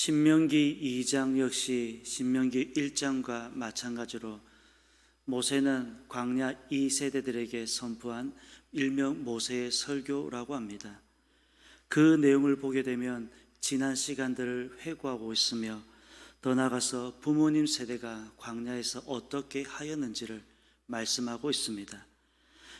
신명기 2장 역시 신명기 1장과 마찬가지로 모세는 광야 2세대들에게 선포한 일명 모세의 설교라고 합니다. 그 내용을 보게 되면 지난 시간들을 회고하고 있으며 더 나아가서 부모님 세대가 광야에서 어떻게 하였는지를 말씀하고 있습니다.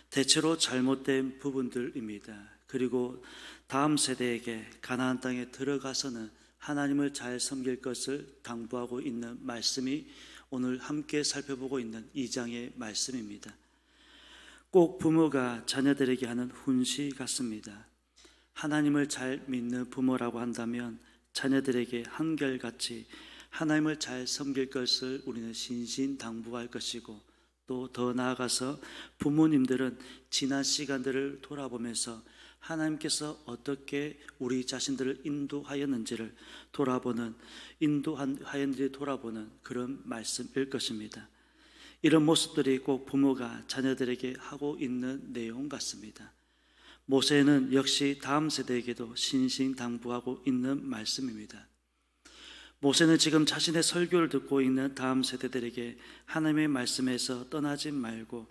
대체로 잘못된 부분들입니다. 그리고 다음 세대에게 가나안 땅에 들어가서는 하나님을 잘 섬길 것을 당부하고 있는 말씀이 오늘 함께 살펴보고 있는 2장의 말씀입니다. 꼭 부모가 자녀들에게 하는 훈시 같습니다. 하나님을 잘 믿는 부모라고 한다면 자녀들에게 한결같이 하나님을 잘 섬길 것을 우리는 신신당부할 것이고, 또 더 나아가서 부모님들은 지난 시간들을 돌아보면서 하나님께서 어떻게 우리 자신들을 인도하였는지를 돌아보는 그런 말씀일 것입니다. 이런 모습들이 꼭 부모가 자녀들에게 하고 있는 내용 같습니다. 모세는 역시 다음 세대에게도 신신당부하고 있는 말씀입니다. 모세는 지금 자신의 설교를 듣고 있는 다음 세대들에게 하나님의 말씀에서 떠나지 말고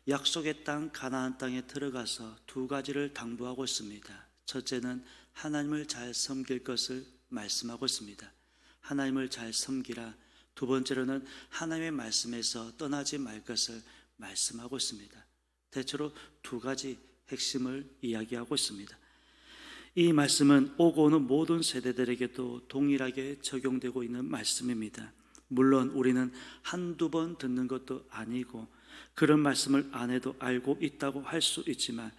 약속의 땅 가나안 땅에 들어가서 두 가지를 당부하고 있습니다. 첫째는 하나님을 잘 섬길 것을 말씀하고 있습니다. 하나님을 잘 섬기라. 두 번째로는 하나님의 말씀에서 떠나지 말 것을 말씀하고 있습니다. 대체로 두 가지 핵심을 이야기하고 있습니다. 이 말씀은 오고 오는 모든 세대들에게도 동일하게 적용되고 있는 말씀입니다. 물론 우리는 한두 번 듣는 것도 아니고 그런 말씀을 안 해도 알고 있다고 할 수 있지만,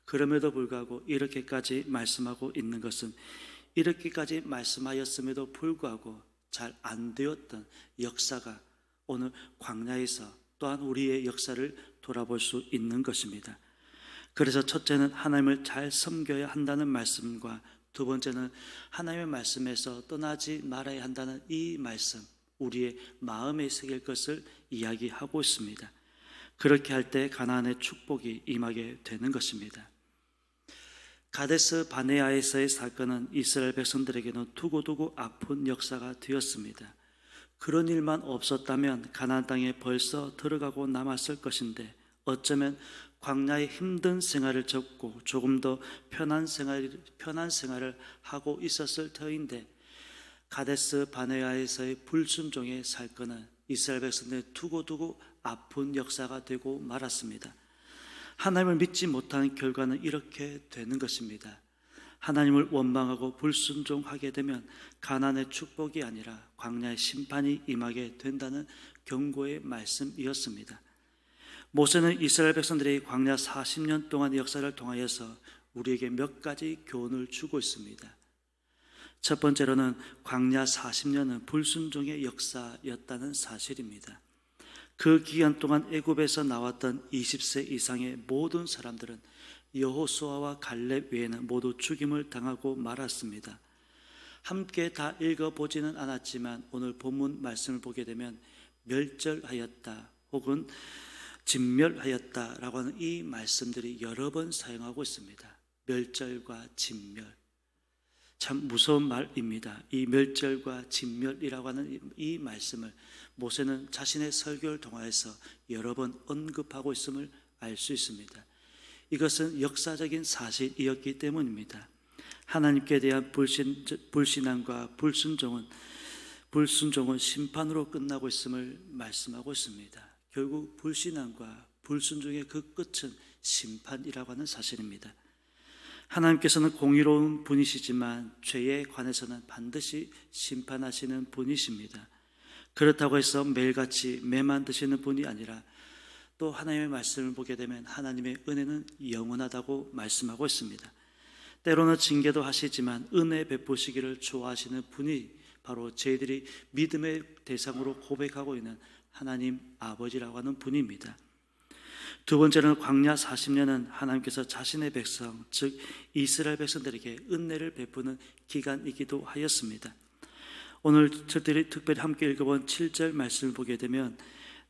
그럼에도 불구하고 이렇게까지 말씀하고 있는 것은 이렇게까지 말씀하였음에도 불구하고 잘 안 되었던 역사가 오늘 광야에서 또한 우리의 역사를 돌아볼 수 있는 것입니다. 그래서 첫째는 하나님을 잘 섬겨야 한다는 말씀과 두 번째는 하나님의 말씀에서 떠나지 말아야 한다는 이 말씀, 우리의 마음에 새길 것을 이야기하고 있습니다. 그렇게 할 때 가나안의 축복이 임하게 되는 것입니다. 가데스 바네아에서의 사건은 이스라엘 백성들에게는 두고두고 아픈 역사가 되었습니다. 그런 일만 없었다면 가나안 땅에 벌써 들어가고 남았을 것인데, 어쩌면 광야의 힘든 생활을 접고 조금 더 편한 생활을 하고 있었을 터인데, 가데스 바네아에서의 불순종의 사건은 이스라엘 백성들의 두고두고 아픈 역사가 되고 말았습니다. 하나님을 믿지 못한 결과는 이렇게 되는 것입니다. 하나님을 원망하고 불순종하게 되면 가나안의 축복이 아니라 광야의 심판이 임하게 된다는 경고의 말씀이었습니다. 모세는 이스라엘 백성들이 광야 40년 동안의 역사를 통하여서 우리에게 몇 가지 교훈을 주고 있습니다. 첫 번째로는 광야 40년은 불순종의 역사였다는 사실입니다. 그 기간 동안 애굽에서 나왔던 20세 이상의 모든 사람들은 여호수아와 갈렙 외에는 모두 죽임을 당하고 말았습니다. 함께 다 읽어보지는 않았지만 오늘 본문 말씀을 보게 되면 멸절하였다 혹은 진멸하였다라고 하는 이 말씀들이 여러 번 사용하고 있습니다. 멸절과 진멸, 참 무서운 말입니다. 이 멸절과 진멸이라고 하는 이 말씀을 모세는 자신의 설교를 통하여서 여러 번 언급하고 있음을 알 수 있습니다. 이것은 역사적인 사실이었기 때문입니다. 하나님께 대한 불신앙과 불순종은 심판으로 끝나고 있음을 말씀하고 있습니다. 결국 불신앙과 불순종의 그 끝은 심판이라고 하는 사실입니다. 하나님께서는 공의로운 분이시지만 죄에 관해서는 반드시 심판하시는 분이십니다. 그렇다고 해서 매일같이 매만 드시는 분이 아니라 또 하나님의 말씀을 보게 되면 하나님의 은혜는 영원하다고 말씀하고 있습니다. 때로는 징계도 하시지만 은혜 베푸시기를 좋아하시는 분이 바로 저희들이 믿음의 대상으로 고백하고 있는 하나님 아버지라고 하는 분입니다. 두 번째는 광야 40년은 하나님께서 자신의 백성, 즉 이스라엘 백성들에게 은혜를 베푸는 기간이기도 하였습니다. 오늘 저들이 특별히 함께 읽어본 7절 말씀을 보게 되면,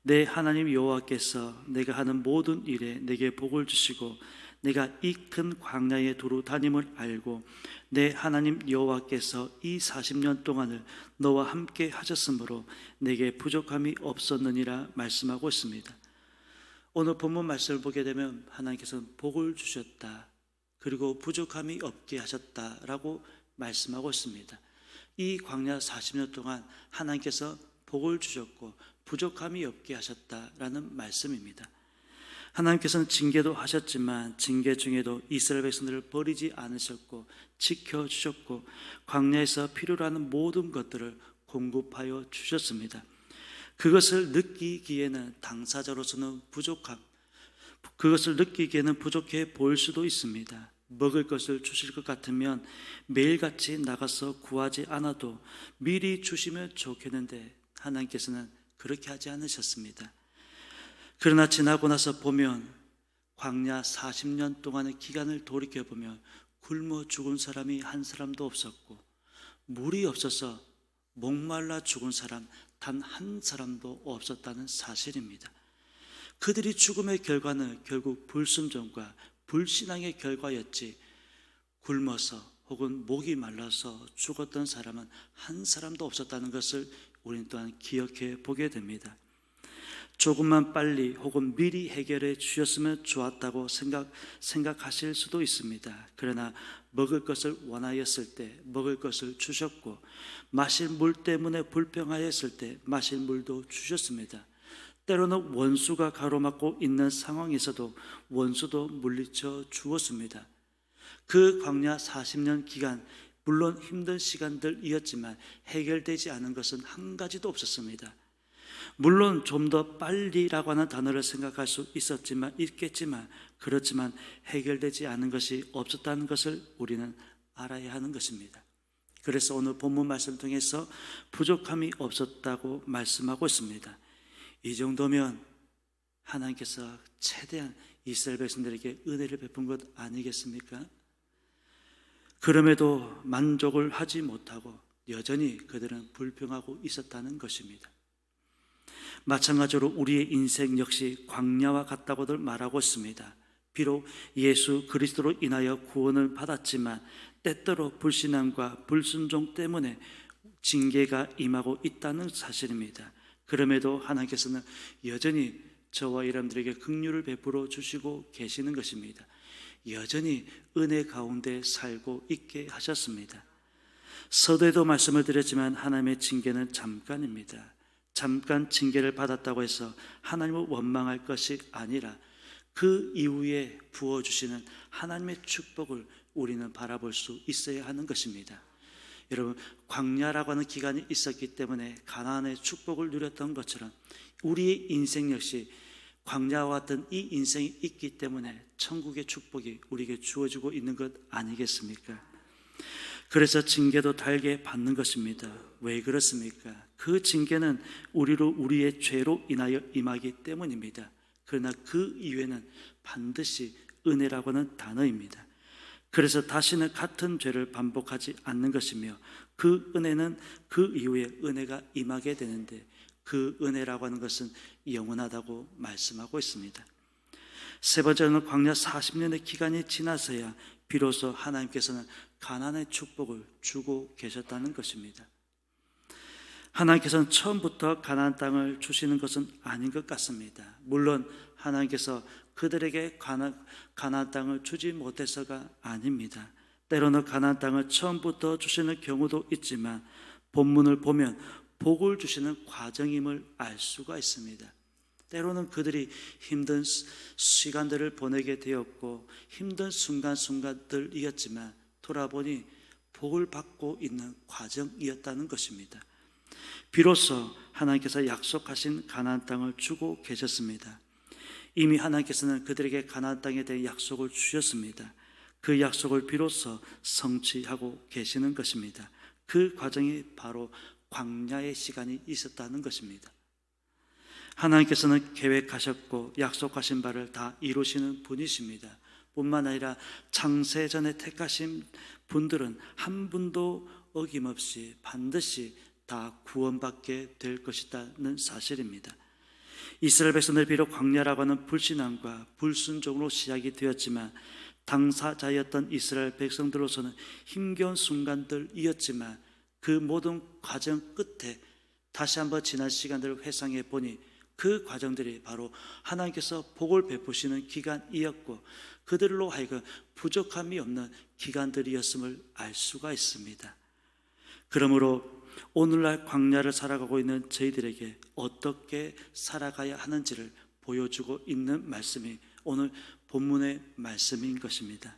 내 하나님 여호와께서 내가 하는 모든 일에 내게 복을 주시고 내가 이 큰 광야에 두루 다님을 알고 내 하나님 여호와께서 이 40년 동안을 너와 함께 하셨으므로 내게 부족함이 없었느니라 말씀하고 있습니다. 오늘 본문 말씀을 보게 되면 하나님께서는 복을 주셨다, 그리고 부족함이 없게 하셨다라고 말씀하고 있습니다. 이 광야 40년 동안 하나님께서 복을 주셨고 부족함이 없게 하셨다라는 말씀입니다. 하나님께서는 징계도 하셨지만 징계 중에도 이스라엘 백성들을 버리지 않으셨고 지켜주셨고 광야에서 필요로 하는 모든 것들을 공급하여 주셨습니다. 그것을 느끼기에는 당사자로서는 그것을 느끼기에는 부족해 보일 수도 있습니다. 먹을 것을 주실 것 같으면 매일같이 나가서 구하지 않아도 미리 주시면 좋겠는데 하나님께서는 그렇게 하지 않으셨습니다. 그러나 지나고 나서 보면 광야 40년 동안의 기간을 돌이켜보면 굶어 죽은 사람이 한 사람도 없었고 물이 없어서 목말라 죽은 사람 단 한 사람도 없었다는 사실입니다. 그들이 죽음의 결과는 결국 불순종과 불신앙의 결과였지 굶어서 혹은 목이 말라서 죽었던 사람은 한 사람도 없었다는 것을 우리는 또한 기억해 보게 됩니다. 조금만 빨리 혹은 미리 해결해 주셨으면 좋았다고 생각하실 수도 있습니다. 그러나 먹을 것을 원하였을 때 먹을 것을 주셨고 마실 물 때문에 불평하였을 때 마실 물도 주셨습니다. 때로는 원수가 가로막고 있는 상황에서도 원수도 물리쳐 주었습니다. 그 광야 40년 기간 물론 힘든 시간들이었지만 해결되지 않은 것은 한 가지도 없었습니다. 물론 좀 더 빨리라고 하는 단어를 생각할 수 있겠지만 그렇지만 해결되지 않은 것이 없었다는 것을 우리는 알아야 하는 것입니다. 그래서 오늘 본문 말씀 통해서 부족함이 없었다고 말씀하고 있습니다. 이 정도면 하나님께서 최대한 이스라엘 백성들에게 은혜를 베푼 것 아니겠습니까? 그럼에도 만족을 하지 못하고 여전히 그들은 불평하고 있었다는 것입니다. 마찬가지로 우리의 인생 역시 광야와 같다고들 말하고 있습니다. 비록 예수 그리스도로 인하여 구원을 받았지만 때때로 불신앙과 불순종 때문에 징계가 임하고 있다는 사실입니다. 그럼에도 하나님께서는 여전히 저와 여러분들에게 긍휼을 베풀어 주시고 계시는 것입니다. 여전히 은혜 가운데 살고 있게 하셨습니다. 서두에도 말씀을 드렸지만 하나님의 징계는 잠깐입니다. 잠깐 징계를 받았다고 해서 하나님을 원망할 것이 아니라 그 이후에 부어주시는 하나님의 축복을 우리는 바라볼 수 있어야 하는 것입니다. 여러분, 광야라고 하는 기간이 있었기 때문에 가나안의 축복을 누렸던 것처럼 우리의 인생 역시 광야와 같은 이 인생이 있기 때문에 천국의 축복이 우리에게 주어지고 있는 것 아니겠습니까? 그래서 징계도 달게 받는 것입니다. 왜 그렇습니까? 그 징계는 우리의 죄로 인하여 임하기 때문입니다. 그러나 그 이외에는 반드시 은혜라고 하는 단어입니다. 그래서 다시는 같은 죄를 반복하지 않는 것이며 그 은혜는 그 이후에 은혜가 임하게 되는데 그 은혜라고 하는 것은 영원하다고 말씀하고 있습니다. 세 번째는 광야 40년의 기간이 지나서야 비로소 하나님께서는 가나안의 축복을 주고 계셨다는 것입니다. 하나님께서는 처음부터 가나안 땅을 주시는 것은 아닌 것 같습니다. 물론 하나님께서 그들에게 가나안 땅을 주지 못해서가 아닙니다. 때로는 가나안 땅을 처음부터 주시는 경우도 있지만 본문을 보면 복을 주시는 과정임을 알 수가 있습니다. 때로는 그들이 힘든 시간들을 보내게 되었고 힘든 순간순간들이었지만 돌아보니 복을 받고 있는 과정이었다는 것입니다. 비로소 하나님께서 약속하신 가나안 땅을 주고 계셨습니다. 이미 하나님께서는 그들에게 가나안 땅에 대한 약속을 주셨습니다. 그 약속을 비로소 성취하고 계시는 것입니다. 그 과정이 바로 광야의 시간이 있었다는 것입니다. 하나님께서는 계획하셨고 약속하신 바를 다 이루시는 분이십니다. 뿐만 아니라 창세전에 택하신 분들은 한 분도 어김없이 반드시 다 구원받게 될 것이라는 사실입니다. 이스라엘 백성들 비록 광야라고 하는 불신앙과 불순종으로 시작이 되었지만 당사자였던 이스라엘 백성들로서는 힘겨운 순간들이었지만 그 모든 과정 끝에 다시 한번 지난 시간들을 회상해 보니 그 과정들이 바로 하나님께서 복을 베푸시는 기간이었고 그들로 하여금 부족함이 없는 기간들이었음을 알 수가 있습니다. 그러므로 오늘날 광야를 살아가고 있는 저희들에게 어떻게 살아가야 하는지를 보여주고 있는 말씀이 오늘 본문의 말씀인 것입니다.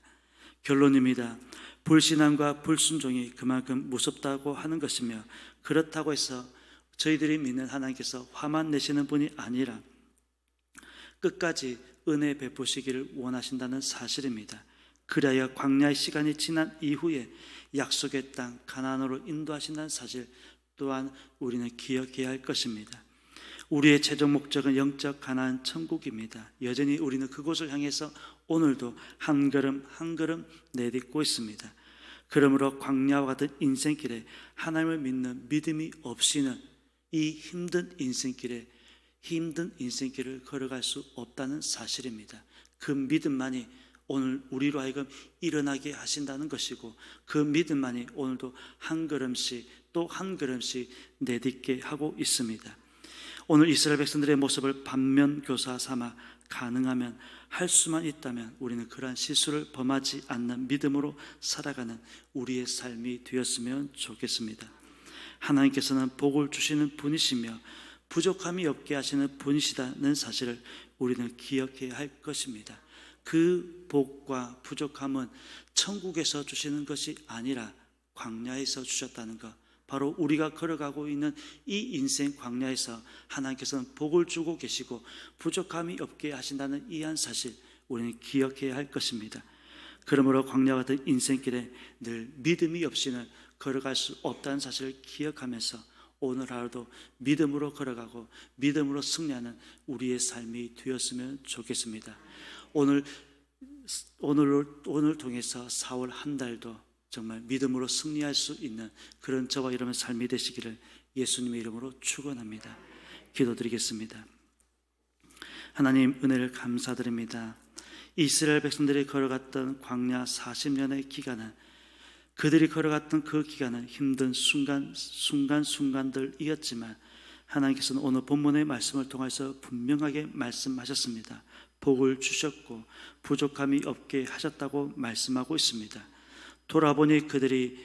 결론입니다. 불신앙과 불순종이 그만큼 무섭다고 하는 것이며 그렇다고 해서 저희들이 믿는 하나님께서 화만 내시는 분이 아니라 끝까지 은혜 베푸시기를 원하신다는 사실입니다. 그래야 광야의 시간이 지난 이후에 약속의 땅 가나안으로 인도하신다는 사실 또한 우리는 기억해야 할 것입니다. 우리의 최종 목적은 영적 가나안 천국입니다. 여전히 우리는 그곳을 향해서 오늘도 한 걸음 한 걸음 내딛고 있습니다. 그러므로 광야와 같은 인생길에 하나님을 믿는 믿음이 없이는 이 힘든 인생길을 걸어갈 수 없다는 사실입니다. 그 믿음만이 오늘 우리로 하여금 일어나게 하신다는 것이고 그 믿음만이 오늘도 한 걸음씩 또 한 걸음씩 내딛게 하고 있습니다. 오늘 이스라엘 백성들의 모습을 반면교사 삼아 가능하면 할 수만 있다면 우리는 그러한 실수를 범하지 않는 믿음으로 살아가는 우리의 삶이 되었으면 좋겠습니다. 하나님께서는 복을 주시는 분이시며 부족함이 없게 하시는 분이시다는 사실을 우리는 기억해야 할 것입니다. 그 복과 부족함은 천국에서 주시는 것이 아니라 광야에서 주셨다는 것, 바로 우리가 걸어가고 있는 이 인생 광야에서 하나님께서는 복을 주고 계시고 부족함이 없게 하신다는 이 한 사실 우리는 기억해야 할 것입니다. 그러므로 광야와 같은 인생길에 늘 믿음이 없이는 걸어갈 수 없다는 사실을 기억하면서 오늘 하루도 믿음으로 걸어가고 믿음으로 승리하는 우리의 삶이 되었으면 좋겠습니다. 오늘을 통해서 4월 한 달도 정말 믿음으로 승리할 수 있는 그런 저와 여러분의 삶이 되시기를 예수님의 이름으로 축원합니다. 기도드리겠습니다. 하나님 은혜를 감사드립니다. 이스라엘 백성들이 걸어갔던 광야 40년의 기간은 그들이 걸어갔던 그 기간은 힘든 순간들이었지만 하나님께서는 오늘 본문의 말씀을 통해서 분명하게 말씀하셨습니다. 복을 주셨고 부족함이 없게 하셨다고 말씀하고 있습니다. 돌아보니 그들이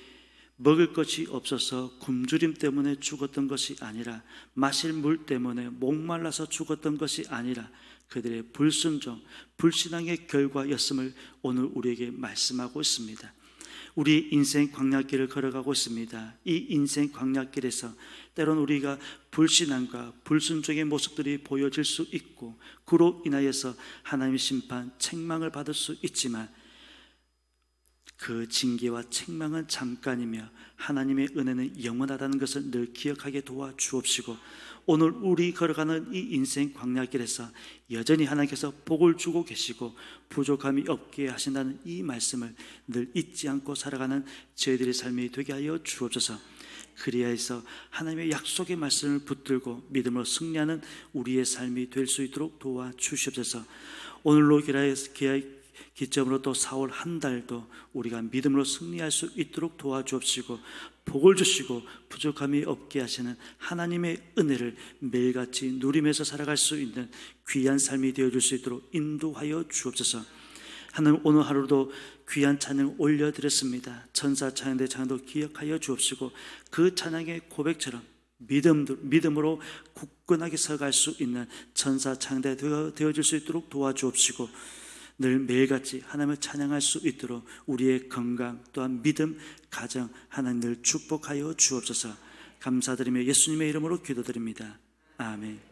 먹을 것이 없어서 굶주림 때문에 죽었던 것이 아니라 마실 물 때문에 목말라서 죽었던 것이 아니라 그들의 불순종, 불신앙의 결과였음을 오늘 우리에게 말씀하고 있습니다. 우리 인생 광야길을 걸어가고 있습니다. 이 인생 광야길에서 때론 우리가 불신앙과 불순종의 모습들이 보여질 수 있고 그로 인하여서 하나님의 심판, 책망을 받을 수 있지만 그 징계와 책망은 잠깐이며 하나님의 은혜는 영원하다는 것을 늘 기억하게 도와주옵시고 오늘 우리 걸어가는 이 인생 광야길에서 여전히 하나님께서 복을 주고 계시고 부족함이 없게 하신다는 이 말씀을 늘 잊지 않고 살아가는 저희들의 삶이 되게 하여 주옵소서. 그리하여서 하나님의 약속의 말씀을 붙들고 믿음으로 승리하는 우리의 삶이 될 수 있도록 도와주시옵소서. 오늘로 기점으로 또 4월 한 달도 우리가 믿음으로 승리할 수 있도록 도와주옵시고 복을 주시고 부족함이 없게 하시는 하나님의 은혜를 매일같이 누리면서 살아갈 수 있는 귀한 삶이 되어줄 수 있도록 인도하여 주옵소서. 하나님 오늘 하루도 귀한 찬양 올려드렸습니다. 천사 찬양대 찬양도 기억하여 주옵시고 그 찬양의 고백처럼 믿음으로 굳건하게 서갈 수 있는 천사 찬양대 되어줄 수 있도록 도와주옵시고 늘 매일같이 하나님을 찬양할 수 있도록 우리의 건강 또한 믿음, 가정 하나님 늘 축복하여 주옵소서. 감사드리며 예수님의 이름으로 기도드립니다. 아멘.